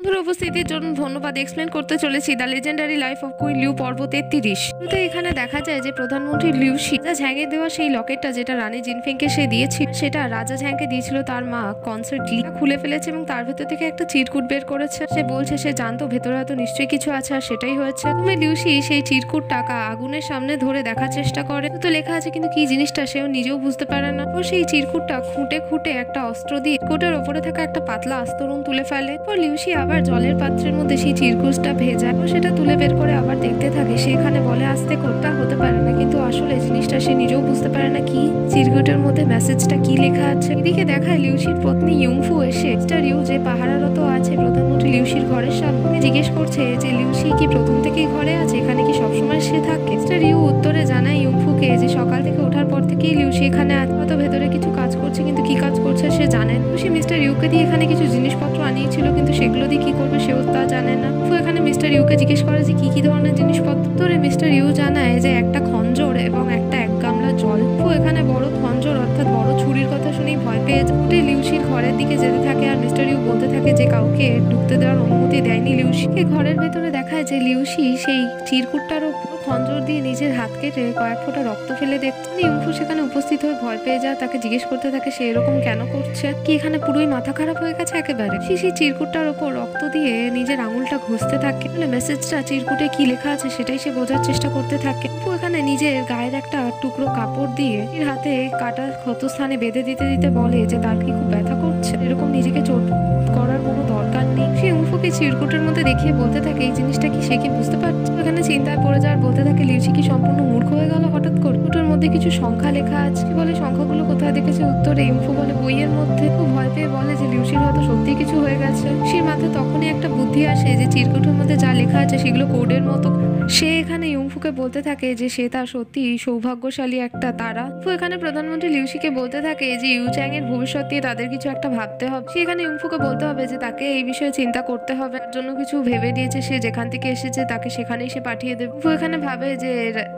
উপস্থিতির জন্য ধন্যবাদ। এক্সপ্লেন করতে চলেছি the legendary life of queen Liu পর্ব 33। তো এখানে দেখা যায় যে প্রধানমন্ত্রী লিউ শি রাজা ঝ্যাংকে দেওয়া সেই লকেটটা যেটা রানী জিনফেংকে সে দিয়েছিল, সেটা রাজা ঝ্যাংকে দিয়েছিল তার মা কনসার্ট লি, খুলে ফেলেছে এবং তার ভেতর থেকে একটা চিরকুট বের করেছে। সে বলছে সে জানতো ভেতরে হয়তো নিশ্চয়ই কিছু আছে, আর সেটাই হয়েছে। তুমি লিউ শি সেই চিরকুট টাকা আগুনের সামনে ধরে দেখার চেষ্টা করে, তো লেখা আছে কিন্তু কি জিনিসটা সেও নিজেও বুঝতে পারে না। ও সেই চিরকুটটা খুঁটে খুঁটে একটা অস্ত্র দিয়ে চিরকুটের ওপরে থাকা একটা পাতলা আস্তরণ তুলে ফেলে। পর লিউ শি আবার জলের পাত্রের মধ্যে সেই চিরকুটটা ভেজায় ও সেটা তুলে বের করে আবার দেখতে থাকে। সেখানে বলে আসতে কোটটা হতে পারে না, কিন্তু আসলে জিনিসটা সে নিজেও বুঝতে পারে না কি চিরকুটের মধ্যে মেসেজটা কি লেখা আছে। এদিকে দেখায় লিউশির পত্নী ইউংফু এসে মিস্টার ইউ যে পাহারারত আছে প্রধানমন্ত্রী লিউশির ঘরের সামনে জিজ্ঞেস করছে যে লিউশি কি প্রথম থেকেই ঘরে আছে, এখানে কি সবসময় সে থাকে। মিস্টার ইউ উত্তরে জানায় ইউংফুকে যে সকাল থেকে ওঠার পর থেকেই লিউশি এখানে হয়তো ভেতরে কিছু কাজ করছে, কিন্তু কি কাজ করছে সে জানেন। লিউশি মিস্টার ইউকে দিয়ে এখানে কিছু জিনিসপত্র আনিয়েছিল, কিন্তু সেগুলো দিয়ে কি করবে সেও তা জানে না। তো এখানে মিস্টার ইউকে জিজ্ঞেস করে যে কি কি ধরনের জিনিসপত্র। ধরে মিস্টার ইউ জানায় যে একটা খঞ্জর এবং একটা এক গামলা জল। তো এখানে বড় খঞ্জর অর্থাৎ বড় ছুরির কথা শুনেই ভয় পেয়ে যায়। লিউশির ঘরের দিকে যেতে থাকে আর মিস্টার ইউ বলতে থাকে যে কাউকে ঢুকতে দেওয়ার অনুমতি দেয়নি লিউশিকে। ঘরের ভেতরে দেখায় যে লিউশি সেই চিরকুটটার ওপর খঞ্জর দিয়ে নিজের হাত কেটে কয়েক ফোঁটা রক্ত ফেলে দেখতে। ইউংফু সেখানে উপস্থিত হয়ে ভয় পেয়ে যায়, তাকে জিজ্ঞেস করতে থাকে সে এরকম কেন করছে, কি এখানে পুরোই মাথা খারাপ হয়ে গেছে একেবারে। সেই চিরকুটটার ওপর রক্ত দিয়ে নিজের আঙুলটা ঘষতে থাকে। মেসেজটা চিরকুটে কি লেখা আছে সেটাই সে বোঝার চেষ্টা করতে থাকে। এখানে নিজের গায়ের একটা টুকরো কাপড় দিয়ে হাতে কাটা ক্ষত স্থানে বেঁধে দিতে দিতে বলে যে তার কি খুব ব্যথা করছে, এরকম নিজেকে চোট করার কোনো দরকার নেই। সে ইউংফুকে চিরকুটের মধ্যে দেখিয়ে বলতে থাকে এই জিনিসটা কি সে কি বুঝতে পারছে। এখানে চিন্তায় পড়ে যাওয়ার বলতে থাকে লিউশি কি সম্পূর্ণ মূর্খ হয়ে গেল হঠাৎ করে। চিরকুটের মধ্যে কিছু সংখ্যা লেখা আছে, বলে সংখ্যাগুলো কোথায় দেখেছে। উত্তরে ইউংফু বলে বইয়ের মধ্যে। খুব ভয় পেয়ে বলে যে লিউশির হয়তো সত্যি কিছু হয়ে গেছে। সে মাথায় তখনই একটা বুদ্ধি আসে যে চিরকুটের মধ্যে যা লেখা আছে সেগুলো কোডের মতো। সে এখানে ইউংফুকে বলতে থাকে যে সে তার সত্যি সৌভাগ্যশালী একটা তারা। তো এখানে প্রধানমন্ত্রী লিউশিকে বলতে থাকে যে ইউচ্যাং এর ভবিষ্যৎ নিয়ে তাদের কিছু একটা ভাবতে হবে। সে এখানে ইউংফুকে বলতে হবে যে তাকে এই বিষয়ে চিন্তা করতে হবে, তার জন্য কিছু ভেবে দিয়েছে, সে যেখান থেকে এসেছে তাকে সেখানেই সে পাঠিয়ে দেবে। তো এখানে ভাবে যে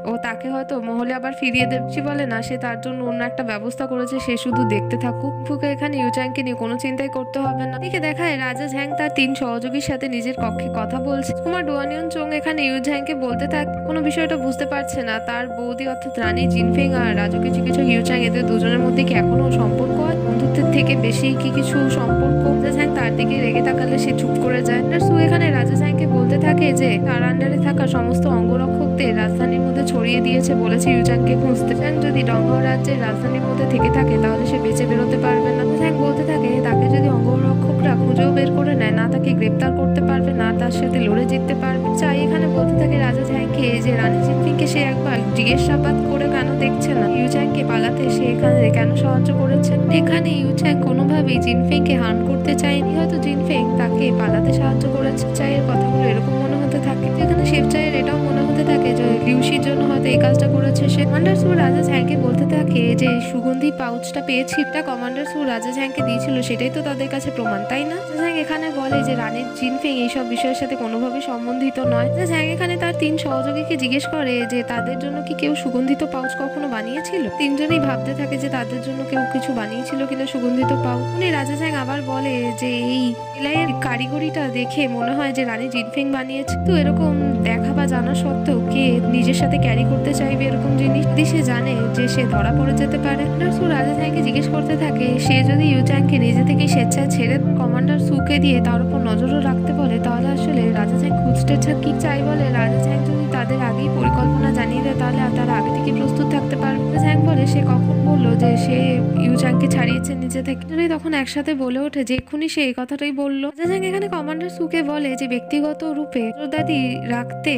ও তাকে হয়তো মহলে আবার ফিরিয়ে দেবে। সে বলে না, সে তার জন্য অন্য একটা ব্যবস্থা করেছে, সে শুধু দেখতে থাকুক। ইউংফুকে এখানে ইউচ্যাংকে নিয়ে কোনো চিন্তাই করতে হবে না। এদিকে দেখায় রাজা ঝ্যাং তার 3 সহযোগীর সাথে নিজের কক্ষে কথা বলছে। কুমার ডোয়ানিয়ন চোং এখানে ইউচ্যাংকে বলতে থাকে কোনো বিষয়টা বুঝতে পারছে না, তার বৌদি অর্থাৎ রানী জিনফেং আর রাজকীয় চিকিৎসক ইউচ্যাং এদের দুজনের মধ্যে কি এখনো সম্পর্ক হয়, বন্ধুত্বের থেকে বেশি কি কিছু সম্পর্ক। রাজা ঝ্যাং তার দিকে রেগে তাকালে সে চুপ করে যায়। সু এখানে রাজা ঝ্যাংকে বলতে থাকে যে তার আন্ডারে থাকা সমস্ত অঙ্গরক্ষকদের রাজধানীর মধ্যে ছড়িয়ে দিয়েছে, বলেছে ইউচ্যাংকে খুঁজতে। ঝ্যাং যদি ডংগাও রাজ্যের রাজধানীর মধ্যে থেকে থাকে তাহলে সে বেঁচে বেরোতে পারবে না। ঝ্যাং বলতে থাকে তাকে যদি অঙ্গরক্ষকরা খুঁজেও বের করে নেয়, না তাকে গ্রেপ্তার করতে পারবে, না তার সাথে লড়ে জিততে পারবে। চাই এখানে বলতে থাকে রাজা ঝ্যাংকে যে রানী জিনফিংকে সে একবার জিজ্ঞাসাবাদ করে কেন দেখছে না, ইউচ্যাংকে পালাতে সে এখানে কেন সাহায্য করেছে। এখানে ইউচ্যাং কোনোভাবেই জিনফিংকে হার্ম করতে চায়নি, হয়তো জিনফিং তাকে পালাতে সাহায্য করেছে। চাইয়ের কথাগুলো এরকম মনে হতে থাকে। এখানে শেফ চাইয়ের এটাও মনে হতে থাকে যে লিউশির জন্য হয়তো এই কাজটা করেছে সে। কমান্ডার সু রাজা ঝ্যাংকে বলতে থাকে যে সুগন্ধি পাউচটা পেয়েছি, এটা কমান্ডার সু রাজা ঝ্যাংকে দিয়েছিল, সেটাই তো তাদের কাছে প্রমাণ, তাই না। ঝ্যাং এখানে বলে যে রানীর জিনফিং এইসব বিষয়ের সাথে কোনোভাবেই সম্বন্ধিত নয়। ঝ্যাং এখানে তার 3 সহযোগীকে জিজ্ঞেস করে যে তাদের জন্য কি কেউ সুগন্ধিত পাউচ কখনো বানিয়েছিল। 3 জনেই ভাবতে থাকে যে তাদের জন্য কেউ কিছু বানিয়েছিল কিনা সুগন্ধিত পাউচ। উনি রাজা ঝ্যাং আবার বলে যে এই সেলাইয়ের কারিগরিটা দেখে মনে হয় যে রানী জিনফিং বানিয়েছে। তো এরকম দেখা বা জানা সত্ত্বেও কে নিজের সাথে ক্যারি করতে চাইবে এরকম জিনিস, যদি সে জানে যে সে ধরা পড়ে যেতে পারে। সু রাজা ঝ্যাংকে জিজ্ঞেস করতে থাকে সে যদি ইউচ্যাংকে নিজে থেকে স্বেচ্ছায় ছেড়ে কমান্ডার সুকে দিয়ে তার উপর নজরও রাখতে বলে, তাহলে আসলে রাজা ঝ্যাং খুঁজতে কি চাই বলে। রাজা ঝ্যাং যদি তাদের আগেই পরিকল্পনা জানিয়ে দেয় তাহলে তারা আগে থেকে প্রস্তুত থাকতে পারবে। ঝ্যাং বলে সে কখন বললো যে সে ইউচ্যাংকে ছাড়িয়েছে নিজে থেকে। তখন একসাথে বলে ওঠে যে এক্ষুনি সে এই কথাটাই বললো। রাজা ঝ্যাং এখানে কমান্ডার সুকে বলে যে ব্যক্তিগত রূপে নজরদারি রাখতে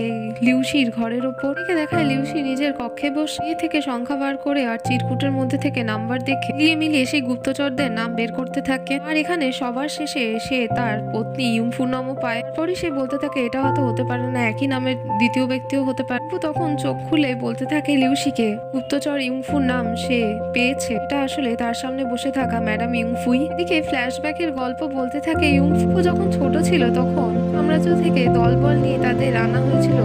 লিউশির ঘরের ওপর। দেখায় লিউশি নিজের কক্ষে বসে থেকে সংখ্যা বার করে আর চিরকুটের মধ্যে থেকে নাম্বার দেখে মিলিয়ে সেই গুপ্তচরদের নাম বের করতে থাকে। আর এখানে সবার শেষে সে তার পত্নী ইউংফুর নামও পায়। পরই সে বলতে থাকে এটা হয়তো হতে পারে না, একই নামের দ্বিতীয় ব্যক্তিও হতে পারে। তখন চোখ খুলে বলতে থাকে লিউশিকে গুপ্তচর ইউংফুর নাম সে পেয়েছে, এটা আসলে তার সামনে বসে থাকা ম্যাডাম ইউংফুই। এদিকে ফ্ল্যাশব্যাকের গল্প বলতে থাকে ইউংফু যখন ছোট ছিল তখন সাম্রাজ্য থেকে দলবল নিয়ে তাদের আনা হয়েছিল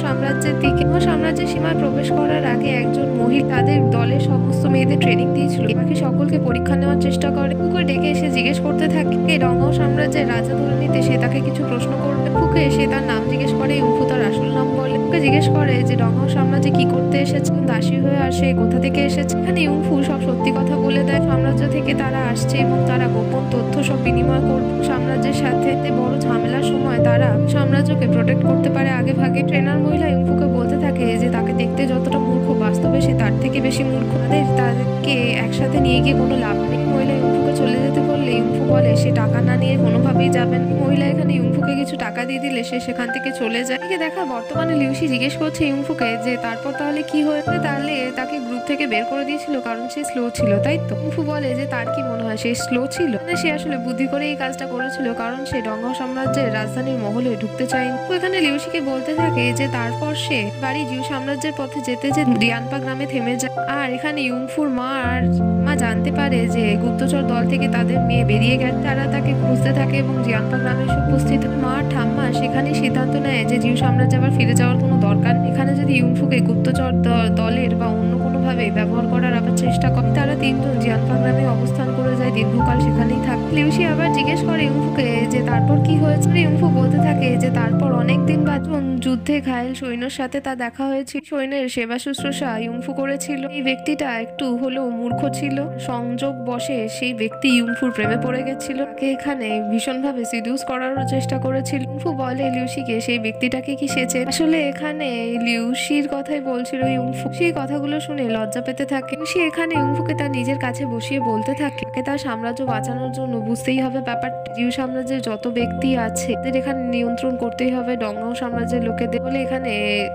সাম্রাজ্যের দিকে। সাম্রাজ্যের সীমায় প্রবেশ করার আগে একজন মহিলা তাদের দলের সমস্ত মেয়েদের ট্রেনিং দিয়েছিল, বাকি সকলকে পরীক্ষা নেওয়ার চেষ্টা করে। ডেকে এসে জিজ্ঞেস করতে থাকে ডংহাও সাম্রাজ্যের রাজা ধরে নিতে সে তাকে কিছু প্রশ্ন করবে। ইউফুকে সে তার নাম জিজ্ঞেস করে, ইউফু তার আসল নাম বলে। ওকে জিজ্ঞেস করে যে ডংহাও সাম্রাজ্যে কি করতে এসেছে, দাসী হয়ে আর সে কোথা থেকে এসেছে। এখানে ইউফু সব সত্যি কথা বলে দেয়, সাম্রাজ্য থেকে তারা আসছে এবং তারা গোপন তথ্য সব বিনিময় করবে সাম্রাজ্যের সাথে। বড় ঝামেলার সময় তারা সাম্রাজ্যকে প্রোটেক্ট করতে পারে আগে ভাগে। ট্রেনার মহিলা ইউফুকে বলতে থাকে যে তাকে দেখতে যতটা মূর্খ, বাস্তবে সে তার থেকে বেশি মূর্খ। তাদেরকে একসাথে নিয়ে গিয়ে কোনো লাভ নেই। মহিলা ইউফুকে চলে যেতে বললে ইউফু বলে সে টাকা না নিয়ে কোনোভাবেই যাবেন। মহিলা এখানে ইউফুকে কিছু টাকা দিয়ে দিলে সে সেখান থেকে চলে যায়। দেখা বর্তমানে লিউসি জিজ্ঞেস করছে ইউফুকে যে তারপর তাহলে কি হয়েছে, তাহলে তাকে গ্রুপ থেকে বের করে দিয়েছিল কারণ সে স্লো ছিল, তাই তো? ইউফু বলে যে তার কি মনে হয় সে স্লো ছিল? সে আসলে বুদ্ধি করে এই কাজটা করেছিল কারণ সে ডংহাও সাম্রাজ্যের রাজধানীর মহলে ঢুকতে চায়নি। এখানে লিউসিকে বলতে থাকে যে তারপর সে বাড়ি জিউ সাম্রাজ্যের পথে যেতে যে রিয়ানপা গ্রামে থেমে যায়। আর এখানে ইউফুর মা জানতে পারে যে গুপ্তচর দল থেকে তাদের মেয়ে বেরিয়ে গেছে। তারা তাকে খুঁজতে থাকে এবং রিয়ানপা গ্রামে এসে উপস্থিত। মা ঠাম্মা সেখানে সিদ্ধান্ত নেয় যে জিউ সাম্রাজ্যে আবার ফিরে যাওয়ার কোনো দরকার। এখানে যদি ইউফুকে গুপ্তচর দলের বা অন্য কোনোভাবে ব্যবহার করার আবার চেষ্টা করে, তারা তিনজন জিয়ানপা গ্রামে অবস্থান করে যায়, দীর্ঘকাল সেখানেই থাকে। লিউসি আবার জিজ্ঞেস করে ইউফুকে যে তারপর কি হয়েছে। ইউফু বলতে থাকে যে তারপর অনেকদিন বাদ যুদ্ধে ঘায়েল সৈন্যের সাথে তার দেখা হয়েছিল। সৈন্যের সেবা শুশ্রূষা ইউফু করেছিল। এই ব্যক্তিটা একটু হলেও মূর্খ ছিল। সংযোগ বসে সেই ব্যক্তি ইউফুর প্রেমে পড়ে গেছিল। তাকে এখানে ভীষণভাবে সিডিউস করারও চেষ্টা করেছিল। ইউফু বলে লিউসিকে সেই ব্যক্তিটাকে কি সে চেনে। আসলে এখানে লিউসির কথাই বলছিল ইউফু। সেই কথাগুলো শুনে লজ্জা পেতে থাকে। লিউসি এখানে ইউফুকে তার নিজের কাছে বসিয়ে বলতে থাকে তার সাম্রাজ্য বাঁচানোর জন্য বুঝতেই হবে ব্যাপারটা। জিউ সাম্রাজ্যের যত ব্যক্তি আছে তাদের এখানে নিয়ন্ত্রণ করতেই হবে ডংহাও সাম্রাজ্যের লোকেদের। বলে এখানে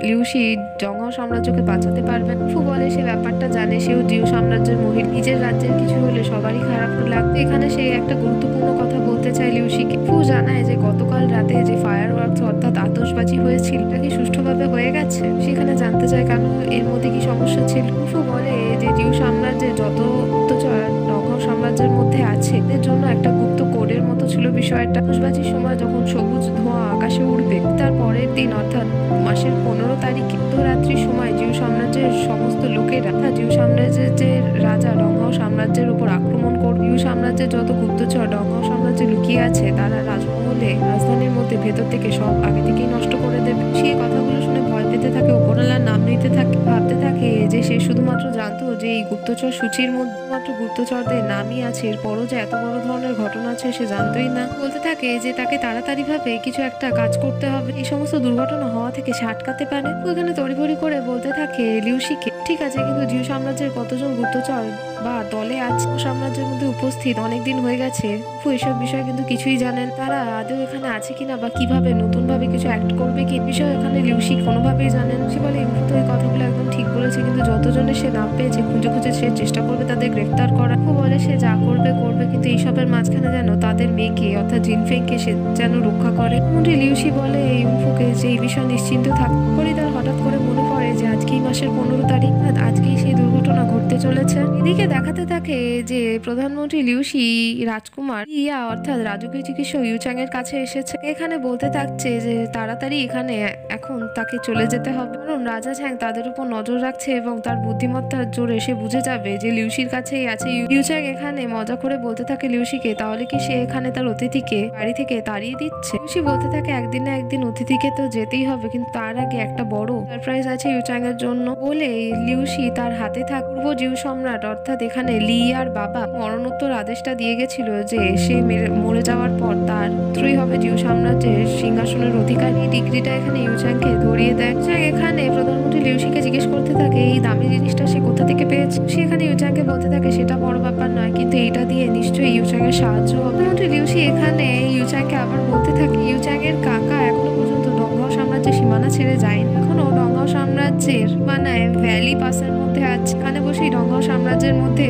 লিউসি ডংহাও সাম্রাজ্যকে বাঁচাতে পারবে। ইউফু বলে সে ব্যাপারটা জানে, সেও জিউ সাম্রাজ্যের মহিলা। নিজের রাজ্যের কিছু হলে সবারই খারাপ লাগবে। এখানে সে একটা গুরুত্বপূর্ণ কথা বলতে চায় লিউসিকে। ইউফু জানায় যে গতকাল রাতে যে ফায়ারওয়ার্কস অর্থাৎ আতশবাজি হয়েছিল এটা কি সুষ্ঠুভাবে হয়ে গেছে। সেখানে জানতে চায় কেন, এর মধ্যে কি সমস্যা ছিল। ইউফু বলে যে জিউ সাম্রাজ্যের যত গুপ্তচর ডংহাও সাম্রাজ্যের মধ্যে আছে এদের জন্য একটা গুপ্ত কোডের মতো ছিল বিষয়টা। আতশবাজির সময় যখন সবুজ ধোঁয়া আকাশে উঠবে তার পরের দিন অর্থাৎ মাসের 15 তারিখে রাত্রির সময় জিউ সাম্রাজ্যের সমস্ত লোকেরা জিউ সাম্রাজ্যের যে রাজা ডংহাও সাম্রাজ্যের উপর আক্রমণ করবে। জিউ সাম্রাজ্যের যত গুপ্তচর ডংহাও সাম্রাজ্যে লুকিয়ে আছে তারা রাজমহলে রাজধানীর মধ্যে ভেতর থেকে সব আগে থেকেই নষ্ট করে দেবে। সেই কথাগুলো শুনে ভয় পেতে থাকে, ওপরওয়ালার নাম নিতে থাকে, ভাবতে থাকে যে সে শুধুমাত্র জানতো যে এই গুপ্তচর সূচির মধ্যে মাত্র গুপ্তচরদের নামই আছে, এরপরও যে এত বড় ধরনের ঘটনা আছে সে জানতোই না। বলতে থাকে যে তাকে তাড়াতাড়ি ভাবে কিছু একটা কাজ করতে হবে, এই সমস্ত দুর্ঘটনা হওয়া থেকে সে আটকাতে পারে। ওখানে তড়িঘড়ি করে বলতে থাকে লিউসিকে ঠিক আছে, কিন্তু জিউ সাম্রাজ্যের কতজন গুপ্তচর বা দলে আছে সাম্রাজ্যের মধ্যে উপস্থিত অনেকদিন হয়ে গেছে। এসব বিষয়ে কিন্তু কিছুই জানেন। তারা আদৌ এখানে আছে কিনা বা কিভাবে নতুন ভাবে কিছু অ্যাক্ট করবে কি বিষয় এখানে লিউসি কোনোভাবেই জানেন। সে বলে ইউফু তো এই কথাগুলো একদম ঠিক বলেছে, কিন্তু যতজনে সে নাম পেয়েছে খুঁজে খুঁজে সে চেষ্টা করবে তাদের গ্রেফতার করা। ও বলে সে যা করবে করবে, কিন্তু এইসবের মাঝখানে যেন তাদের মেয়েকে অর্থাৎ জিনফেংকে সে যেন রক্ষা করে। লিউসি বলে ইউফুকে যে এই বিষয়ে নিশ্চিন্ত থাকতে। তার হঠাৎ করে মনে পড়ে যে আজকেই মাসের 15 তারিখ, আজকেই সেই দুর্ঘটনা ঘটতে চলেছে। এদিকে দেখাতে থাকে যে প্রধানমন্ত্রী লিউসি রাজকুমার ইয়া অর্থাৎ রাজকীয় চিকিৎসক ইউচাং এর কাছে এসেছে। এখানে বলতে থাকছে যে তাড়াতাড়ি এখানে এখন তাকে চলে যেতে হবে, কারণ রাজা ঝ্যাং তাদের উপর নজর রাখছে এবং তার বুদ্ধিমত্তার জোরে সে বুঝে যাবে যে লিউসির কাছেই আছে। ইউচাং এখানে মজা করে বলতে থাকে লিউসিকে তাহলে কি সে এখানে তার অতিথিকে বাড়ি থেকে তাড়িয়ে দিচ্ছে। লিউসি বলতে থাকে একদিন না একদিন অতিথিকে তো যেতেই হবে, কিন্তু তার আগে একটা বড় সারপ্রাইজ আছে ইউচাং এর জন্য। বলে লিউসি তার হাতে থাকা পূর্ব জিউ সম্রাট অর্থাৎ এখানে লিয়ার বাবা মরণোত্তর আদেশটা দিয়ে গেছিল যে সে মরে যাওয়ার পর তার পুত্রই হবে জিউ সাম্রাজ্যের সিংহাসনের অধিকারী। ডিগ্রিটা এখানে ইউচাংকে ধরিয়ে দেয়। এখানে প্রধানমন্ত্রী লিউসিকে জিজ্ঞেস করতে থাকে এই দামি জিনিসটা সে কোথা থেকে পেয়েছে। সে এখানে ইউচাংকে বলতে থাকে সেটা বড় ব্যাপার নয়, কিন্তু এটা দিয়ে নিশ্চয়ই ইউচাং এর সাহায্য হবে। প্রধানমন্ত্রী লিউসি এখানে ইউচাংকে আবার বলতে থাকে ইউচাং এর কাকা এখনো পর্যন্ত ডংহাও সাম্রাজ্যের সীমানা ছেড়ে যায়নি, এখনো ডংহাও সাম্রাজ্যের সীমানায় ভ্যালি পাসের মধ্যে আছে। এখানে বসেই ডংহাও সাম্রাজ্যের মধ্যে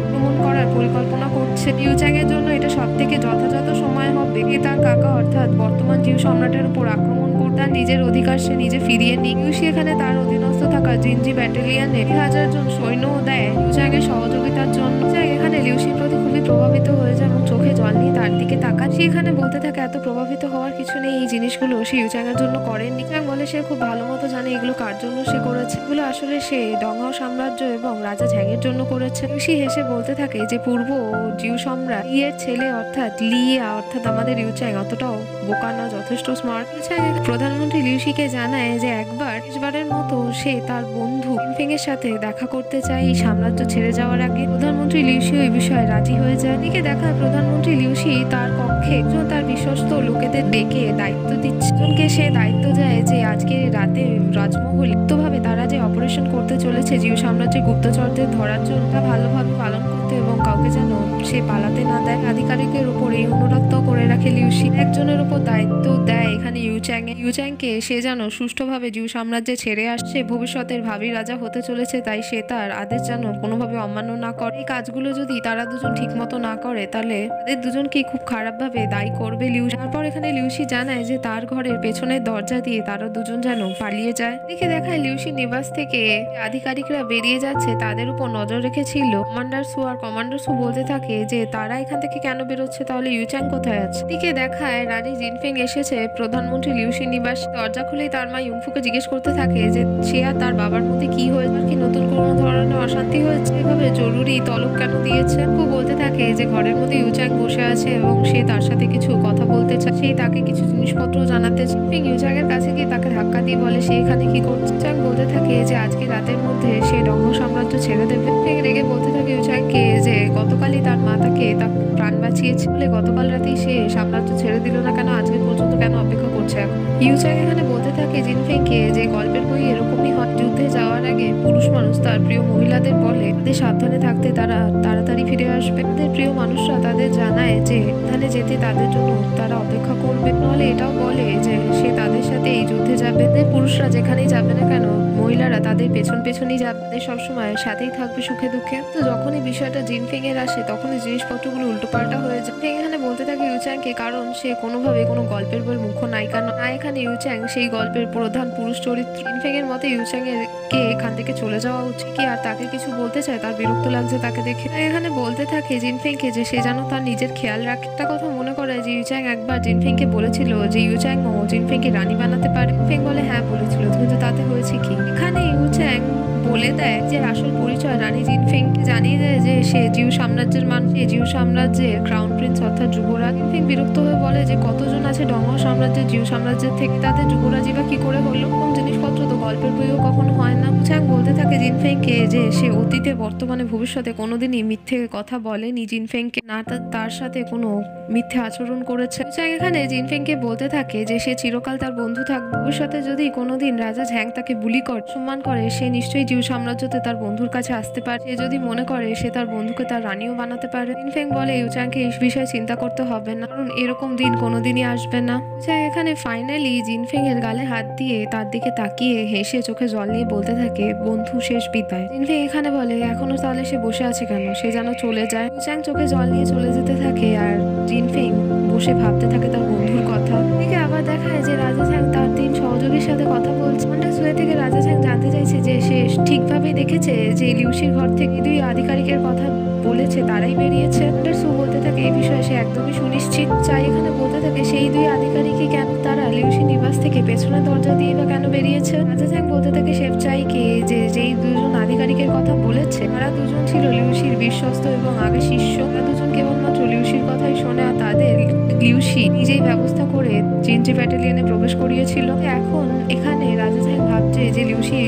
আক্রমণ করার পরিকল্পনা করছে। ইউচাং এর জন্য এটা সব থেকে যথাযথ সময় হবে তার কাকা অর্থাৎ বর্তমান জিউ সম্রাটের উপর আক্রমণ করে তার নিজের অধিকার সে নিজে ফিরিয়ে নিক। লিউসি এখানে তার অধীনস্থ থাকা জিনজি ব্যাটালিয়নে 1000 জন সৈন্যও দেয় ইউচাং এর সহযোগিতার জন্য। এখানে লিউসির প্রতি খুবই প্রভাবিত হয়ে যায় এবং চোখে জল জল নিয়ে তার দিকে তাকান। সেখানে বলতে থাকে এত প্রভাবিত হওয়ার কিছু নেই, এই জিনিসগুলো সে ইউচ্যাং এর জন্য করেননি। ইউচ্যাং বলে সে খুব ভালো মতো জানে এগুলো কার জন্য সে করেছে, এগুলো আসলে সে ডংহাও সাম্রাজ্য এবং রাজা ঝ্যাংয়ের জন্য করেছে। লিউসি হেসে বলতে থাকে যে পূর্ব জিউ সম্রাট লিয়ের ছেলে অর্থাৎ লিয়া অর্থাৎ আমাদের ইউচ্যাং অতটাও বোকা না, যথেষ্ট স্মার্ট। ইউচ্যাং প্রধানমন্ত্রী লিউসিকে জানায় যে শেষবারের মতো সে তার বন্ধু জিনফেং এর সাথে দেখা করতে চায় এই সাম্রাজ্য ছেড়ে যাওয়ার আগে। প্রধানমন্ত্রী লিউসি ওই বিষয়ে রাজি হয়ে যায়। এদিকে দেখা প্রধানমন্ত্রী লিউসি তার কক্ষে তার বিশ্বস্ত লোকেদের ডেকে দায়িত্ব দিচ্ছে। একজনকে সে দায়িত্ব দেয় যে আজকে রাতে রাজমহল গুপ্তভাবে তারা যে অপারেশন করতে চলেছে জিউ সাম্রাজ্যের গুপ্তচরদের ধরার জন্য তা ভালোভাবে পালন করতে এবং কাউকে যেন সে পালাতে না দেয়। আধিকারিকের উপর এই অনুরক্ত করে রাখে লিউসি। একজনের উপর দায়িত্ব দেয় এখানে ইউচ্যাংকে সে যেন সুষ্ঠুভাবে জিউ সাম্রাজ্যে ছেড়ে আসছে, ভবিষ্যতের ভাবি রাজা হতে চলেছে, তাই সে তার আদেশ যেন কোনোভাবে অমান্য না করে। এই কাজগুলো যদি তারা দুজন ঠিক মতো না করে তাহলে তাদের দুজনকে খুব খারাপভাবে দায়ী করবে লিউসি। তারপর এখানে লিউসি জানায় যে তার ঘরের পেছনের দরজা দিয়ে তারা দুজন যেন পালিয়ে যায়। দেখে দেখায় লিউসি নিবাস থেকে আধিকারিকরা বেরিয়ে যাচ্ছে, তাদের উপর নজর রেখেছিল কমান্ডার সু। আর কমান্ডার সু বলতে থাকে যে তারা এখান থেকে কেন বেরোচ্ছে, তাহলে ইউচ্যাং কোথায় আছে। দিকে দেখায় রানী জিনফেং এসেছে প্রধানমন্ত্রী লিউসি নিবাস। দরজা খুলেই তার মা ইউনফুকে জিজ্ঞেস করতে থাকে যে সে আর তার বাবার মধ্যে কি হয়েছে, কি নতুন কোনো ধরনের অশান্তি হয়েছে, এভাবে জরুরি তলব কেন দিয়েছে। ইউনফু বলতে থাকে যে ঘরের মধ্যে ইউচ্যাং বসে আছে এবং সে তার সাথে কিছু কথা বলতে চায়, সে তাকে কিছু জিনিসপত্র জানাতে চায়। ইউচ্যাং এর কাছে গিয়ে তাকে ধাক্কা দিয়ে বলে সে এখানে কি করছে। ইউচ্যাং বলতে থাকে যে আজকে রাতের মধ্যে সে ডংহো সাম্রাজ্য ছেড়ে দেবে। রেগে বলতে থাকে ইউচ্যাংকে যে গতকালই তার মা তাকে তার প্রাণ বাঁচিয়েছে বলে গতকাল রাতেই সে সাম্রাজ্য ছেড়ে দিল না কেন, আজকে পর্যন্ত কেন অপেক্ষা করছে এখন। ইউচ্যাং এখানে বলতে থাকে জিনফেংকে যে গল্পের বই এরকমই হয়, যুদ্ধে যাওয়ার আগে পুরুষ মানুষ তার প্রিয় মহিলাদের বলে তাদের সাবধানে থাকতে, তারা তাড়াতাড়ি ফিরে আসবে। তাদের প্রিয় মানুষরা তাদের জানায় যে সাবধানে যেতে তাদের জন্য তারা অপেক্ষা করবে, নাহলে এটাও বলে যে সে তাদের সাথে এই যুদ্ধে যাবে। পুরুষরা যেখানেই যাবে না কেন মহিলারা তাদের পেছনই যাবে, সবসময় সাথেই থাকবে সুখে দুঃখে। তো যখনই বিষয়টা জিনফেং এর আসে তখনই জিনিসপত্রগুলো উল্টোপাল্টা হয়ে যায়। এখানে বলতে থাকে ইউচ্যাংকে কারণ সে কোনোভাবে কোনো গল্পের বইয়ের মুখ্য নায়িকা নয়। এখানে ইউচ্যাং সেই গল্পের প্রধান পুরুষ চরিত্র। জিনফেং এর মতে ইউচ্যাং কে এখান থেকে চলে যাওয়া উচিত, কি আর তাকে কিছু বলতে চায়, তার বিরক্ত লাগছে তাকে দেখে। এখানে বলতে থাকে জিনফেংকে যে সে যেন তার নিজের খেয়াল রাখে। একটা কথা মনে করে যে ইউচ্যাং একবার জিনফেংকে বলেছিল যে ইউচ্যাং জিনফেংকে রানী বানাতে পারে। জিনফেং বলে হ্যাঁ বলেছিল, কিন্তু তাতে হয়েছে কি। এখানে ইউচ্যাং বলে দেয় যে আসল পরিচয় রানী জিনফেং, জানিয়ে দেয় যে সে জিউ সাম্রাজ্যের মানুষ, জিউ সাম্রাজ্যের ক্রাউন প্রিন্স অর্থাৎ যুবরাজ। জিনফেং বিরক্ত হয়ে বলে যে কতজন আছে ডংহো সাম্রাজ্যের জিউ সাম্রাজ্যের থেকে, তাদের যুবরাজি বা কি করে হলো, কোন জিনিসপত্র তো গল্পের বইও কখনো হয় না। ইউচ্যাং বলতে থাকে জিনফেংকে যে সে অতীতে বর্তমানে ভবিষ্যতে কোনোদিনই মিথ্যে কথা বলেনি জিনফেংকে, না তার সাথে কোনো মিথ্যে আচরণ করেছে। ইউচ্যাং এখানে জিনফেংকে বলতে থাকে যে সে চিরকাল তার বন্ধু থাকবে, ভবিষ্যতে যদি কোনোদিন রাজা ঝ্যাং তাকে বুলি করে সম্মান করে সে নিশ্চয়ই জিউ সাম্রাজ্যতে তার বন্ধুর কাছে আসতে পারে। সে যদি মনে করে সে তার বন্ধুকে তার রানীও বানাতে পারে। জিনফেং বলে ইউচ্যাংকে এই বিষয়ে চিন্তা করতে হবে না, কারণ এরকম দিন কোনোদিনই আসবে না। ইউচ্যাং এখানে ফাইনালি জিনফেং এর গালে হাত দিয়ে তার দিকে তাকিয়ে হেসে চোখে জল নিয়ে বলতে থাকে বন্ধু শেষ বিদায়। জিনফেং এখানে বলে এখনো তাহলে সে বসে আছে কেন, সে যেন চলে যায়। ইউচ্যাং চোখে জল নিয়ে চলে যেতে থাকে আর জিনফেং বসে ভাবতে থাকে তার বন্ধুর কথা। এদিকে আবার দেখায় যে রাজা ঝ্যাং তার 3 সহযোগীর সাথে কথা বলছে। কমান্ডার সুয়ে থেকে রাজা ঝ্যাং জানতে চাইছে যে সে ঠিকভাবে দেখেছে যে লিউসির ঘর থেকে 2 আধিকারিকের কথা বলেছে তারাই বেরিয়েছে। কমান্ডার সু বলতে থাকে এই বিষয়ে সে একদমই সুনিশ্চিত। চাই এখানে বলতে থাকে সেই 2 আধিকারিকই কেন তারা লিউসি নিবাস থেকে পেছনের দরজা দিয়ে বা কেন বেরিয়েছে। রাজা ঝ্যাং বলতে থাকে শেফ চাইকে যে যেই 2 আধিকারিকের কথা বলেছে তারা 2 ছিল লিউসির বিশ্বস্ত এবং আগে শিষ্য। তারা 2 কেবলমাত্র লিউসির কথাই শোনে আর তাদের লিউসি নিজেই ব্যবস্থা করে জিনজি ব্যাটালিয়নে প্রবেশ করিয়েছিল। এখন এখানে রাজা ঝ্যাং ভাবছে যে লিউসি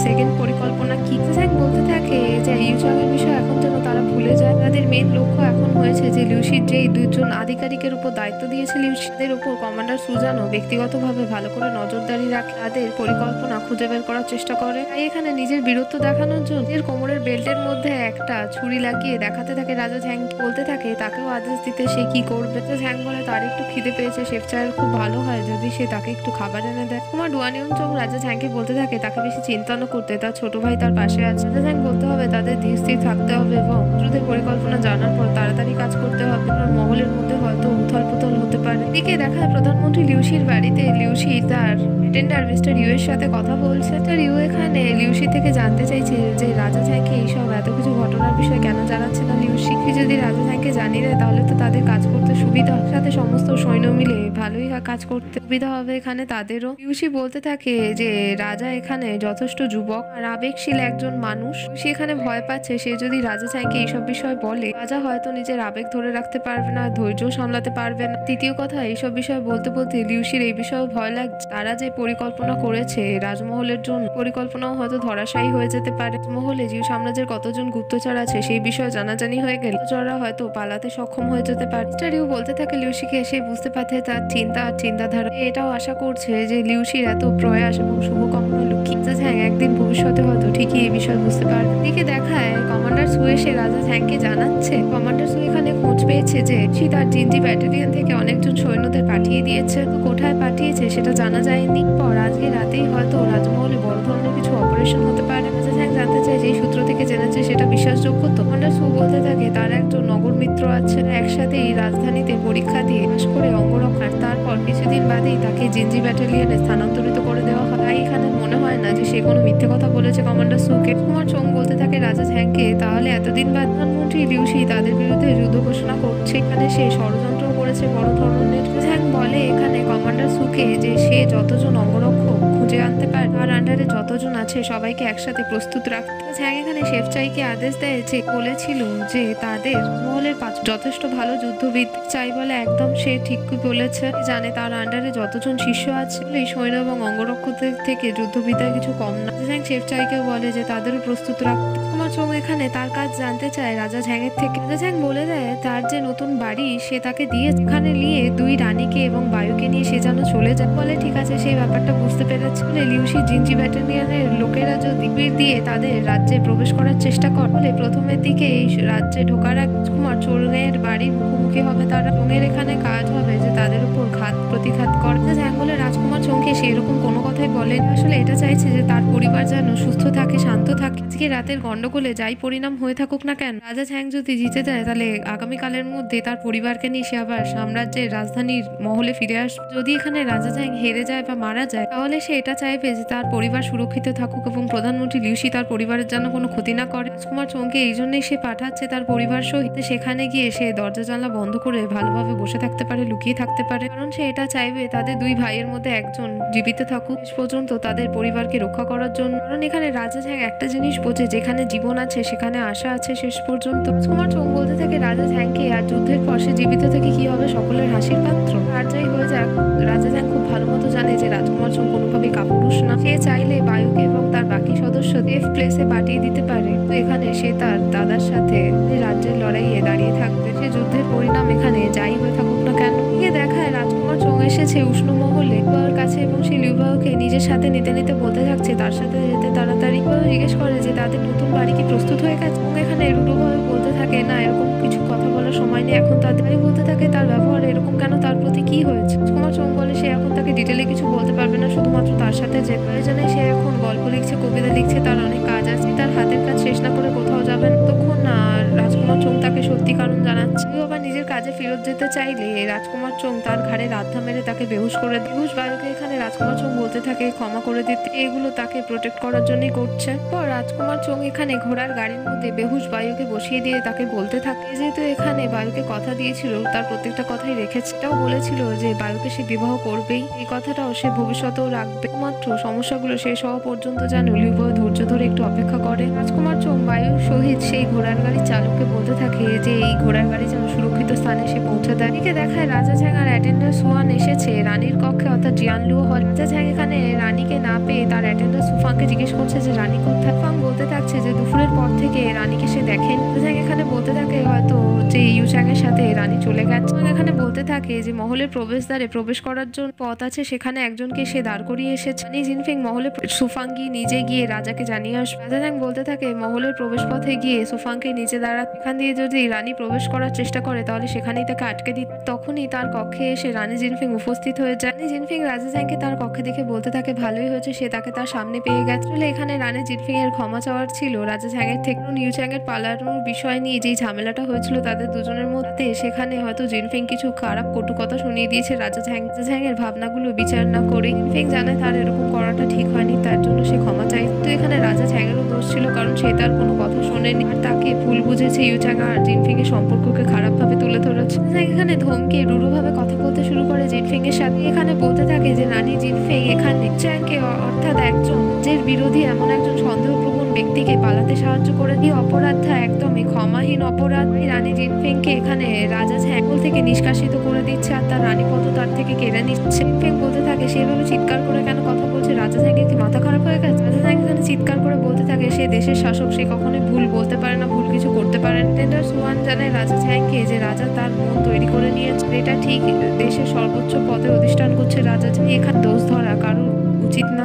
সেকেন্ড পরিকল্পনা কি। ঝ্যাং বলতে থাকে যে ইউচ্যাং এর বিষয় এখন যেন তারা ভুলে যায়। তাদের মেন লক্ষ্য এখন হয়েছে যে লিউসির যেই 2 আধিকারিকের উপর দায়িত্ব দিয়েছে লিউসিদের উপর কমান্ডার সুজানো ব্যক্তিগতভাবে ভালো করে নজরদারি রাখে, তাদের পরিকল্পনা খুঁজে বের করার চেষ্টা করে। তাই এখানে নিজের বীরত্ব দেখানোর জন্য নিজের কোমরের বেল্টের মধ্যে একটা ছুরি লাগিয়ে দেখাতে থাকে রাজা ঝ্যাং। বলতে থাকে তাকেও আদেশ দিতে সে কি করবে। ঝ্যাং বলে তার একটু খিদে পেয়েছে, শেফ চায়ের খুব ভালো হয় যদি সে তাকে একটু খাবার এনে দেয়। কুমার ডুয়ানিয়নচং রাজা ঝ্যাংকে বলতে থাকে তাকে বেশি চিন্তা না করতে, তার ছোট ভাই তার পাশে আছে। রাজা ঝ্যাং বলতে হবে তাদের ধীর স্থির থাকতে হবে এবং যুদ্ধের পরিকল্পনা জানার পর তাড়াতাড়ি কাজ করতে হবে, কারণ মহলের মধ্যে হয়তো উথল পুথল হতে পারে। এদিকে দেখায় প্রধানমন্ত্রী লিউসির বাড়িতে লিউসি তার অ্যাটেন্ডার মিস্টার ইউ এর সাথে কথা বলছে। মিস্টার ইউ এখানে লিউসি থেকে জানতে চাইছে যে রাজা ঝ্যাংকে এইসব এত কিছু ঘটনার বিষয়ে কেন জানাচ্ছে না লিউসি। যদি রাজা ঝ্যাংকে জানিয়ে দেয় তাহলে তো তাদের কাজ করতে সুবিধা, সাথে সমস্ত সৈন্য মিলে ভালোই কাজ করতে সুবিধা হবে এখানে তাদেরও। লিউসি বলতে থাকে যে রাজা এখানে যথেষ্ট যুবক আর আবেগশীল একজন মানুষ। সে এখানে ভয় পাচ্ছে সে যদি রাজা ঝ্যাংকে এইসব বিষয় বলে রাজা হয়তো নিজের আবেগ ধরে রাখতে পারবে না, ধৈর্য সামলাতে পারবে না। তৃতীয় কথা, এইসব বিষয় বলতে বলতে লিউসির এই বিষয়ে ভয় লাগছে তারা যে পরিকল্পনা করেছে রাজমহলের জন্য, পরিকল্পনাও হয়তো ধরাশায়ী হয়ে যেতে পারে। রাজমহলে জিউ সাম্রাজ্যের কতজন গুপ্তচর আছে সেই বিষয়ে জানাজানি হয়ে গেলে গুপ্তচররা হয়তো পালাতে সক্ষম হয়ে যেতে পারে। মিস্টার ইউ বলতে থাকে লিউসিকে, সে বুঝতে পারছে তার চিন্তা আর চিন্তাধারা। এটাও আশা করছে যে লিউসির এত প্রয়াস এবং শুভকামনা লুকিয়ে রাজা ঝ্যাং একদিন ভবিষ্যতে হয়তো ঠিকই এই বিষয় বুঝতে পারবে। এদিকে দেখায় কমান্ডার সু এসে রাজা ঝ্যাংকে জানাচ্ছে কমান্ডার সু এখানে খোঁজ পেয়েছে যে সে তার জিনজি ব্যাটালিয়ন থেকে অনেকজন সৈন্যদের পাঠিয়ে দিয়েছে, তো কোথায় পাঠিয়েছে সেটা জানা যায়নি। পর আজকে রাতেই হয়তো রাজমহলে বড় ধরনের কিছু অপারেশন হতে পারে। রাজা ঝ্যাং জানতে চায় যে সূত্র থেকে জেনেছে সেটা বিশ্বাসযোগ্য তো। কমান্ডার সু বলতে থাকে তার একজন নগর মিত্র আছে, একসাথে এই রাজধানীতে পরীক্ষা দিয়ে পাশ করে অঙ্গরক্ষার, তারপর কিছুদিন বাদেই তাকে জিনজি ব্যাটালিয়নে স্থানান্তরিত করে দেওয়া হয়। তাই এখানে মনে হয় না যে সে কোনো মিথ্যে কথা বলেছে কমান্ডার সুকে। কুমার চোং বলতে থাকে রাজা ঝ্যাংকে, তাহলে এতদিন বাদ প্রধানমন্ত্রী লিউসি তাদের বিরুদ্ধে যুদ্ধ ঘোষণা করছে, এখানে সে ষড়যন্ত্র করেছে বড় ধরনের। ঝ্যাং বলে এখানে কমান্ডার সুকে যে সে যতজন অঙ্গরক্ষক খুঁজে আনতে পারে তার আন্ডারে যতজন আছে সবাইকে একসাথে প্রস্তুত রাখতে। ঝ্যাং এখানে শেফচাইকে আদেশ দেয় যে বলেছিল যে তাদের মহলের যথেষ্ট ভালো যুদ্ধবিদ চাই বলে একদম সে ঠিকই বলেছে। জানে তার আন্ডারে যতজন শিষ্য আছে এই সৈন্য এবং অঙ্গরক্ষকদের থেকে যুদ্ধবিদ্যা কিছু কম না। ঝ্যাং শেফচাইকে বলে যে তাদেরও প্রস্তুত রাখতে। কুমার চোং এখানে তার কাজ জানতে চায় রাজা ঝ্যাংয়ের থেকে। রাজা ঝ্যাং বলে দেয় তার যে নতুন বাড়ি সে তাকে দিয়ে এখানে নিয়ে দুই রানীকে এবং বায়ুকে নিয়ে সে যেন চলে যায়। বলে ঠিক আছে, সেই ব্যাপারটা বুঝতে পেরেছে। লিউসি জিনজি ব্যাটালিয়নের লোকেরা যদি দিয়ে তাদের রাজ্যে প্রবেশ করার চেষ্টা করে প্রথমের দিকে এই রাজ্যে ঢোকার এক কুমার চোরের বাড়ির মুখোমুখি হবে তারা। চোঙের এখানে কাজ হবে যে তাদের উপর ঘাত প্রতিঘাত করে। ঝ্যাং বলে রাজকুমার চোংকে সেরকম কোনো কথাই বলে আসলে এটা চাইছে যে তার পরিবার যেন সুস্থ থাকে, শান্ত থাকে। আজকে রাতের গন্ডগোলে যাই পরিণাম হয়ে থাকুক না কেন, রাজা ঝ্যাং যদি জিতে যায় তাহলে আগামীকালের মধ্যে তার পরিবারকে নিয়ে সে আবার সাম্রাজ্যের রাজধানীর মহলে ফিরে আসবে। যদি এখানে রাজা ঝ্যাং হেরে যায় বা মারা যায় তাহলে সে এটা চাইবে যে তার পরিবার সুরক্ষিত থাকুক এবং প্রধানমন্ত্রী লিউসি তার পরিবারের যেন কোনো ক্ষতি না করে। রাজকুমার চোংকে এই জন্যই সে পাঠাচ্ছে তার পরিবার সহিত সেখানে গিয়ে সে দরজা জানলা বন্ধ করে ভালোভাবে বসে থাকতে পারে, লুকিয়ে থাকতে পারে, কারণ সে এটা চাইবে তাদের দুই ভাইয়ের মধ্যে একজন জীবিত থাকুক শেষ পর্যন্ত তাদের পরিবারকে রক্ষা করার জন্য। কারণ এখানে রাজা ঝ্যাং একটা জিনিস বোঝে, যেখানে জীবন আছে সেখানে আশা আছে শেষ পর্যন্ত। রাজকুমার চোং বলতে থাকে রাজা ঝ্যাংকে আর যুদ্ধের পর সে জীবিত থেকে কি হবে সকলের হাসির পাত্র। আর যাই হয়ে যাক, রাজা ঝ্যাং খুব ভালো মতো জানে যে রাজকুমার চোং কোনোভাবেই কাপুরুষ না। সে চাইলে বায়ুকে এবং তার বাকি সদস্য সেফ প্লেসে পাঠিয়ে দিতে পারে, তো এখানে সে তার দাদার সাথে রাজ্যের লড়াইয়ে দাঁড়িয়ে থাকবে। সে যুদ্ধের পরিণাম এখানে যাই হয়ে থাকুক না কেন। দেখায় রাজকুমার চোং এসেছে উষ্ণ মহলে লিউবাওর কাছে এবং সে লিউবাওকে নিজের সাথে নিতে নিতে বলতে থাকছে তার সাথে যেতে তাড়াতাড়ি। জিজ্ঞেস করে যে তাদের নতুন বাড়ি কি প্রস্তুত হয়ে গেছে, এবং এখানে রুডোভাবে বলতে থাকে না এরকম কিছু কথা বলার সময় নেই এখন। তাদের বলতে থাকে তার ব্যবহার এরকম কেন, তার প্রতি কি হয়েছে। রাজকুমার চোং বলে সে এখন তাকে ডিটেলে কিছু বলতে পারবে না, শুধুমাত্র তার সাথে যে প্রয়োজনে সে এখন গল্প লিখছে, কবিতা লিখছে, তার অনেক কাজ আছে, তার হাতের কাজ শেষ না করে কোথাও যাবেন তখন না। রাজকুমার চোং তাকে সত্যি কারণ জানাচ্ছে। আবার নিজের কাজে ফেরত যেতে চাইলে রাজকুমার চোং তার ঘাড়ে রাধা মেরে তাকে বেহুশ করে বেহুশ বায়ুকে এখানে রাজকুমার চোং বলতে থাকে ক্ষমা করে দিতে, এগুলো তাকে প্রোটেক্ট করার জন্যই করছে। পর রাজকুমার চোং এখানে ঘোড়ার গাড়ির মধ্যে বেহুশ বায়ুকে বসিয়ে দিয়ে তাকে বলতে থাকে যেহেতু এখানে বায়ুকে কথা দিয়েছিল তার প্রত্যেকটা কথাই রেখেছে। এটাও বলেছিল যে বায়ুকে সে বিবাহ করবেই, এই কথাটাও সে ভবিষ্যতেও রাখবে, মাত্র সমস্যাগুলো শেষ হওয়া পর্যন্ত যেন লিউবাও ধৈর্য ধরে একটু অপেক্ষা করে। রাজকুমার চোং বায়ুর সহিত সেই ঘোড়ার গাড়ির চালককে বলতে থাকে যে এই ঘোড়ার গাড়ি যেন সুরক্ষিত স্থানে সে পৌঁছে দেয়। এদিকে দেখায় রাজা ঝ্যাং আর অ্যাটেন্ডার সুয়ান এসেছে রানীর কক্ষে, অর্থাৎ জিয়ানলুও হল। রাজা ঝ্যাং এখানে রানীকে না পেয়ে তার অ্যাটেন্ডার সুফাংকে জিজ্ঞেস করছে যে রানী কোথায়। সুফাং বলতে থাকছে যে দুপুরের পর থেকে রানীকে সে দেখেন। রাজা ঝ্যাং এখানে বলতে থাকে হয়তো যে ইউচ্যাং এর সাথে রানী চলে গেছে। এখানে বলতে থাকে যে মহলের প্রবেশদ্বারে প্রবেশ করার জন্য পথ আছে, সেখানে একজনকে সে দাঁড় করিয়ে এসেছে। রানী জিনফিং মহলে সুফাঙ্গি নিজে গিয়ে রাজাকে জানিয়ে আসবে। রাজা ঝ্যাং বলতে থাকে মহলের প্রবেশ পথে গিয়ে সুফাংকে নিচে দাঁড়া, এখান দিয়ে যদি রানী প্রবেশ করার চেষ্টা করে তাহলে সেখানেই তাকে আটকে আটকে দিত। তখনই তার কক্ষে এসে রানী জিনফিং উপস্থিত হয়ে যায়। রানী জিনফিং রাজা ঝ্যাংকে তার কক্ষে দেখে বলতে থাকে ভালোই হয়েছে সে তাকে তার সামনে পেয়ে গেছে। আসলে এখানে রানী জিনফিং এর ক্ষমা চাওয়ার ছিল রাজা ঝ্যাংয়ের থেকে। ইউ চ্যাং এর পালানোর বিষয় নিয়ে যেই ঝামেলাটা হয়েছিল তাদের দুজনের মধ্যে, সেখানে হয়তো জিনফিং কিছু খারাপ কটু কথা শুনিয়ে দিয়েছে রাজা ঝ্যাং এর ভাবনাগুলো বিচার না করে। জিনফিং জানে তার এরকম করাটা ঠিক হয়নি, তার জন্য সে ক্ষমা চাই। তো এখানে রাজা ঝ্যাং এরও দোষ ছিল, কারণ সে তার কোনো কথা শোনেনি আর তাকে ভুল বুঝেছে। ইউ চ্যাং আর জিনফিং এর সম্পর্ককে খারাপ ভাবে তুলে ধরেছে। এখানে ধমকে রুড়ো ভাবে কথা বলতে শুরু করে জিনফিং এর সাথে। এখানে বলতে থাকে যে রানী জিনফিং এখানে চ্যাংকে অর্থাৎ একজন যে বিরোধী এমন একজন সন্দেহপ্রবণ ব্যক্তিকে পালাতে সাহায্য করে দিয়ে অপরাধটা একদমই ক্ষমাহীন অপরাধ। রানী জিনফিংকে এখানে রাজা ঝ্যাং থেকে নিষ্কাশিত করে দিচ্ছে আর তার রানীপদ তার থেকে কেড়ে নিচ্ছে। জিনফিং বলতে থাকে সেভাবে চিৎকার করে কেন কথা বলছে, রাজা ঝ্যাংয়ের কি মাথা খারাপ হয়ে গেছে? রাজা ঝ্যাং এখানে চিৎকার করে বলতে থাকে সে দেশের শাসক, সে কখনোই ভুল বলতে পারে না, ভুল কিছু করতে পারে না। টেন্ডার সুয়ান জানায় রাজা ঝ্যাংকে যে রাজা তার মন তৈরি করে নিয়েছে, এটা ঠিক দেশের সর্বোচ্চ পদে অধিষ্ঠান করছে রাজা ঝ্যাং, এখানে দোষ ধরা কারোর উচিত না।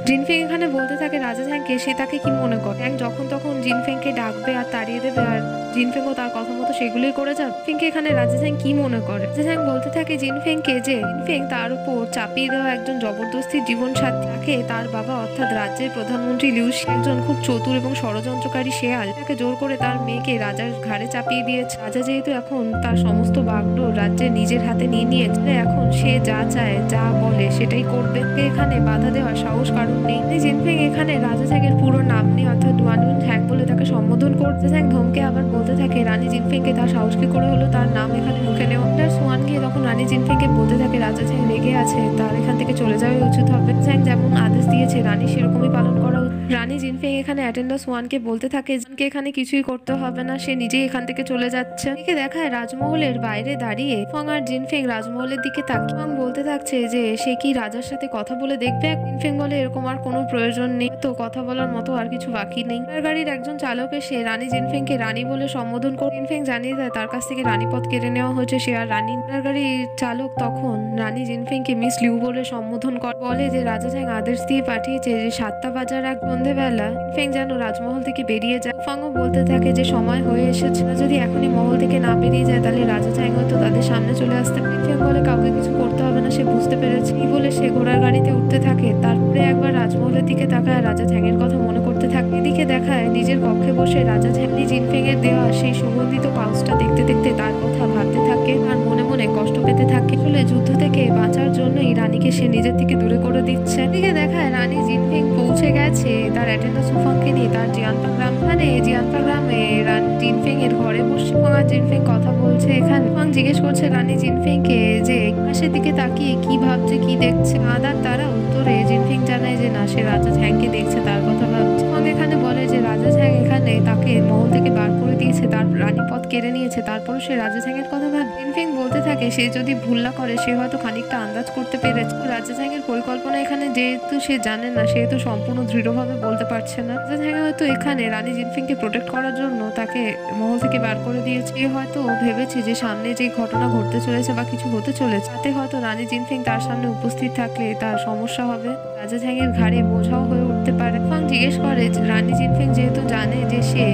জিনফিং এখানে বলতে থাকে রাজা ঝ্যাংকে সে তাকে কি মনে করে যখন তখন জিনফিংকে ডাকবে আর তাড়িয়ে দেবে আর জিনফিংও তার কথা মতো সেগুলোই করে যাবে। জিনফিংকে এখানে রাজা ঝ্যাং কি মনে করে? রাজা ঝ্যাং বলতে থাকে জিনফিংকে যে জিনফিং তার উপর চাপিয়ে দেওয়া একজন জবরদস্তির জীবন সাথী, তাকে তার বাবা অর্থাৎ রাজ্যের প্রধানমন্ত্রী লিউ শি একজন খুব চতুর এবং ষড়যন্ত্রকারী শেয়াল, তাকে জোর করে তার মেয়েকে রাজার ঘাড়ে চাপিয়ে দিয়েছে। রাজা যেহেতু এখন তার সমস্ত বাগডোর রাজ্যে নিজের হাতে নিয়ে নিয়েছে, এখন সে যা চায় যা বলে সেটাই করবে। এখানে বাধা দেওয়ার সাহস কারণ নেই। জিনফিং এখানে রাজা ঝ্যাংয়ের পুরো নাম নিয়ে অর্থাৎ ওয়ানুন ঝ্যাং বলে তাকে সম্বোধন করতে। ঝ্যাং ধমকে আবার বলতে থাকে রানী জিনফিংকে তার সাহস কি করে হলো তার নাম এখানে মুখে নেওয়া। সোয়ান গিয়ে তখন রানী জিনফিংকে বলতে থাকে রাজা ঝ্যাং রেগে আছে, তার এখান থেকে চলে যাওয়া উচিত হবে। ঝ্যাং যেমন আদেশ দিয়েছে রানী সেরকমই পালন করা উচিত। রানী জিনফিং এখানে অ্যাটেন্ডার সোয়ানকে বলতে থাকে জিনকে এখানে কিছুই করতে হবে না, সে নিজেই এখান থেকে চলে যাচ্ছে। এদিকে দেখায় রাজমহলের বাইরে দাঁড়িয়ে ফং আর জিনফিং রাজমহলের দিকে তাকিয়ে ফং বলতে থাকছে যে সে কি রাজার সাথে কথা বলে দেখবে। জিনফিং বলে এরকম আর কোনো প্রয়োজন নেই, তো কথা বলার মতো আর কিছু বাকি নেই। গাড়ির একজন চালক এসে রানী জিনফিংকে রানী বলে সম্বোধন করে। জিনফিং জানিয়ে দেয় তার কাছ থেকে রানীপদ কেড়ে নেওয়া হয়েছে, সে আর রানী। গাড়ির চালক তখন রানী জিনফিংকে মিস লিউ বলে সম্বোধন করে, বলে যে রাজা ঝ্যাং আদেশ দিয়ে পাঠিয়েছে যে 7টা বাজার এক সন্ধ্যেবেলা জিনফিং যেন রাজমহল থেকে বেরিয়ে যায়। ফাংও বলতে থাকে যে সময় হয়ে এসেছে, যদি এখনই মহল থেকে না বেরিয়ে যায় তাহলে রাজা ঝ্যাং হয়তো তাদের সামনে চলে আসতে। জিনফিং বলে কাউকে কিছু করতে হবে না, সে বুঝতে পেরেছে। এই বলে সে ঘোড়ার গাড়িতে উঠতে থাকে। তারপরে একবার রাজমহলের দিকে তাকায় রাজা ঝ্যাংয়ের কথা মনে করতে থাকে। এদিকে দেখায় নিজের কক্ষে বসে রাজা ঝ্যাং জিনফিং এর দেওয়া সেই সুগন্ধিত পাউচটা দেখতে দেখতে তার কথা ভাবতে থাকে আর মনে মনে কষ্ট পেতে থাকে। আসলে যুদ্ধ থেকে বাঁচার জন্যই রানীকে সে নিজের থেকে দূরে করে দিচ্ছে। এদিকে দেখায় রানী জিনফিং পৌঁছে গেছে তার অ্যাটেন্ডার সুফাংকে নিয়ে তার জিয়ানপা গ্রাম। মানে জিয়ানপা গ্রামে রানী জিনফিং এর ঘরে বসে ফং আর জিনফিং কথা বলছে। এখানে ফং জিজ্ঞেস করছে রানী জিনফিংকে যে আকাশের দিকে তাকিয়ে কি ভাবছে কি দেখছে। আদার তারা উত্তরে জিনফিং জানায় যে না, সে রাজা ঝ্যাংকে দেখছে, তার কথা ভাবছে। ফং এখানে বলে যে রাজা ঝ্যাং এখানে তাকে মহল থেকে বার করে দিয়েছে, তার রানীপদ কেড়ে নিয়েছে, তারপর সে রাজা ঝ্যাংয়ের কথা ভাবে। জিনফিং বলতে থাকে সে যদি ভুল না করে সে হয়তো খানিকটা আন্দাজ করতে পেরেছে। রাজা ঝ্যাংয়ের পরিকল্পনা এখানে যেহেতু সে জানে না, সেহেতু সম্পূর্ণ দৃঢ়ভাবে বলতে পারছে না। রাজা ঝ্যাং হয়তো এখানে রানী জিনফিংকে প্রোটেক্ট করার জন্য তাকে মহল থেকে বার করে দিয়েছে। এ হয়তো ভেবেছে যে সামনে যে ঘটনা ঘটতে চলেছে বা কিছু হতে চলেছে তাতে হয়তো রানী জিনফিং তার সামনে উপস্থিত থাকলে তার সমস্যা হবে, রাজা ঝ্যাংয়ের ঘাড়ে বোঝাও হয়ে উঠতে পারে। ফাং জিজ্ঞেস করে রানী জিনফিং যেহেতু জানে যে সে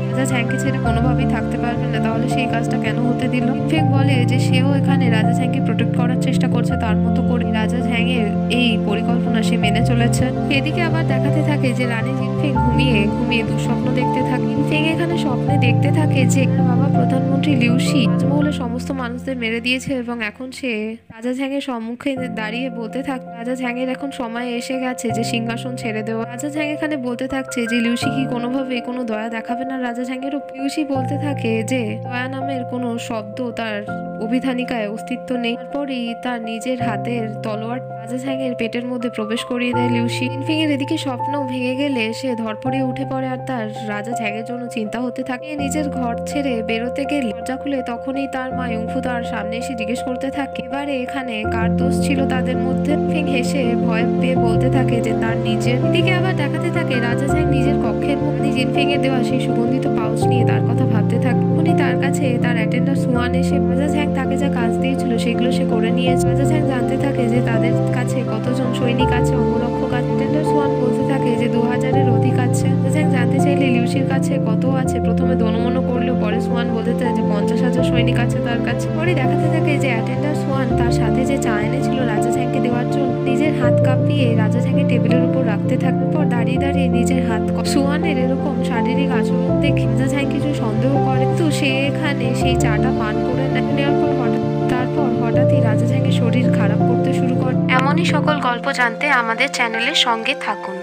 রাজা ঝ্যাংকে ছেড়ে কোনোভাবেই থাকতে পারবে না, তাহলে সেই কাজটা কেন হতে দিল? জিনফিং বলে যে সেও এখানে রাজা ঝ্যাংকে প্রোটেক্ট করার চেষ্টা করছে, তার মতো করে রাজা ঝ্যাংয়ের এই পরিকল্পনা সে মেনে চলেছে। এদিকে আবার দেখাতে থাকে যে রানী জিনফিং ঘুমিয়ে ঘুমিয়ে দুঃস্বপ্ন দেখতে থাকে। জিনফিং এখানে স্বপ্নে দেখতে থাকে যে বাবা প্রধানমন্ত্রী লিউ শি রাজমহলের সমস্ত মানুষদের মেরে দিয়েছে এবং এখন সে রাজা ঝ্যাংয়ের সম্মুখে দাঁড়িয়ে বলতে থাকে রাজা ঝ্যাংয়ের এখন সময় এসে গেছে যে সিংহাসন ছেড়ে দেওয়া। রাজা ঝ্যাং এখানে বলতে থাকছে যে লিউশি কি কোনোভাবে কোনো দয়া দেখাবে না রাজা ঝ্যাংয়ের। লিউশি বলতে থাকে যে দয়া নামের কোনো শব্দ তার অভিধানিকায় অস্তিত্ব নেই। তারপরই তার নিজের হাতের তলোয়ার রাজা ঝ্যাংয়ের পেটের মধ্যে প্রবেশ করিয়ে দেয় লিউশি। জিনফিং এর এদিকে স্বপ্ন ভেঙে গেলে সে ধরপড়িয়ে উঠে পড়ে আর তার রাজা ঝ্যাংয়ের জন্য চিন্তা হতে থাকে। নিজের ঘর ছেড়ে বেরোতে গেলে দরজা খুলে তখনই তার মা ইউংফু তার সামনে এসে জিজ্ঞেস করতে থাকে এবারে এখানে কার দোষ ছিল তাদের মধ্যে। জিনফিং হেসে ভয় পেয়ে বলতে থাকে যে তার নিজের। এদিকে আবার দেখাতে থাকে রাজা ঝ্যাং নিজের কক্ষের মধ্যে জিনফিং এর দেওয়া সেই সুগন্ধিত পাউচ নিয়ে তার কথা ভাবতে থাকে। উনি তার কাছে তার অ্যাটেন্ডার সুয়ান এসে রাজা ঝ্যাং তাকে যা কাজ দিয়েছিল সেগুলো সে করে নিয়েছে। রাজা ঝ্যাং জানতে থাকে যে তাদের কাছে কতজন সৈনিক আছে, অঙ্গরক্ষক আছে। অ্যাটেন্ডার সুয়ান বলতে থাকে যে 2000-এর অধিক আছে। রাজা ঝ্যাং জানতে চাইলে লিউশির কাছে কত আছে প্রথমে দনমনো করলেও পরে সুয়ান বলতে থাকে যে 50,000 সৈনিক সৈনিক আছে তার কাছে। পরে দেখাতে থাকে যে অ্যাটেন্ডার সোয়ান তার সাথে যে চা এনেছিল রাজা ঝ্যাংকে দেওয়ার জন্য নিজের হাত কাঁপিয়ে রাজা ঝ্যাংকে টেবিলের উপর রাখতে থাকে। পর দাঁড়িয়ে দাঁড়িয়ে নিজের হাত সোয়ানের এরকম শারীরিক আচরণ দেখে রাজা ঝ্যাং কিছু সন্দেহ করে, তো সে এখানে সেই চাটা পান করে নেওয়ার পর হঠাৎই রাজা ঝ্যাংয়ের শরীর খারাপ করতে শুরু করে। এমনই সকল গল্প জানতে আমাদের চ্যানেলের সঙ্গে থাকুন।